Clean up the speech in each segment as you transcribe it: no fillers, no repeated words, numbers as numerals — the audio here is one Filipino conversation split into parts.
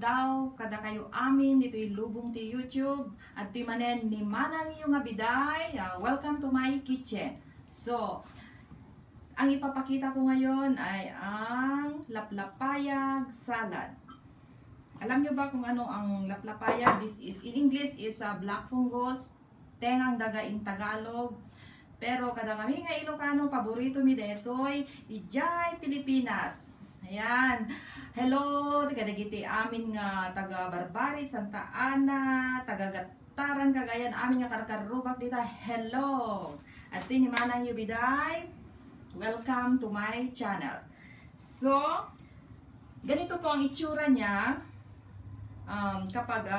adlaw kada kayo amin dito'y lubong ti YouTube at ti manen ni manang yung nga biday. Welcome to my kitchen. So, ang ipapakita ko ngayon ay ang laplapayag salad. Alam nyo ba kung ano ang laplapayag? This is in English is black fungus, tengang daga in Tagalog. Pero kada kami nga Ilocano, paborito mi detoy ijay Pilipinas. Ayan. Hello, taga-dagiti amin nga taga Barbari, Santa Ana, taga Gataran, Cagayan, amin nga Karkarubak dita. Hello. At ni manang yubiday. Welcome to my channel. So, ganito po ang itsura niya kapag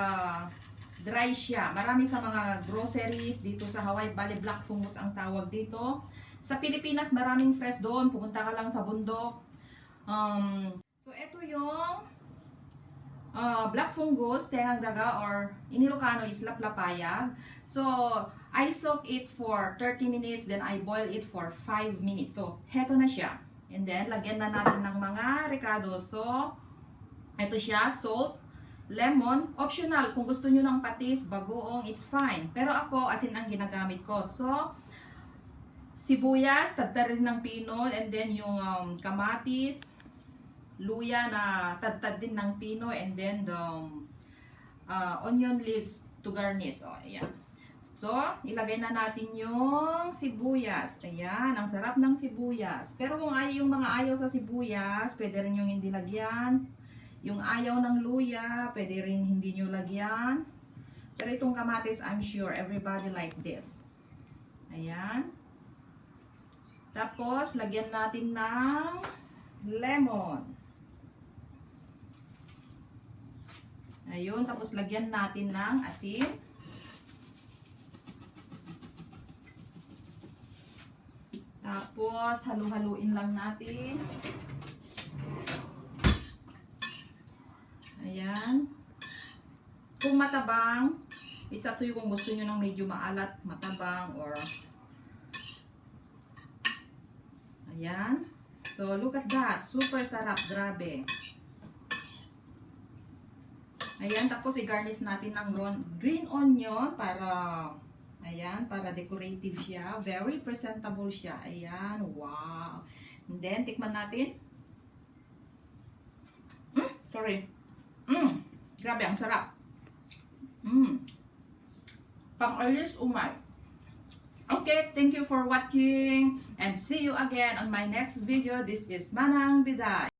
dry siya. Marami sa mga groceries dito sa Hawaii, bale black fungus ang tawag dito. Sa Pilipinas, maraming fresh doon. Pupunta ka lang sa bundok. So, ito yung black fungus, tengang daga, or in Ilocano is laplapayag. So, I soak it for 30 minutes, then I boil it for 5 minutes. So, heto na siya. And then, lagyan na natin ng mga rekado. So, ito siya, salt, lemon, optional. Kung gusto nyo ng patis, bagoong, it's fine. Pero ako, asin ang ginagamit ko. So, sibuyas, tadtad rin ng pinol, and then yung kamatis, luya na tadtad din ng pino, and then the onion leaves to garnish. O, ayan. So, ilagay na natin yung sibuyas. Ayan, ang sarap ng sibuyas. Pero kung yung mga ayaw sa sibuyas, pwede rin yung hindi lagyan. Yung ayaw ng luya, pwede rin hindi nyo lagyan. Pero itong kamatis, I'm sure everybody like this. Ayan. Tapos, lagyan natin ng lemon. Ayun, tapos lagyan natin ng asin. Tapos, halu-haluin lang natin. Ayan. Kung matabang, it's up to you kung gusto nyo ng medyo maalat, matabang, or ayan. So, look at that. Super sarap. Grabe. Ayan, tapos i-garnish natin ng green onion para, ayan, para decorative siya. Very presentable siya. Ayan, wow. And then, tikman natin. Sorry. Grabe, ang sarap. Pang-alis, umay. Okay, thank you for watching and see you again on my next video. This is Manang Biday.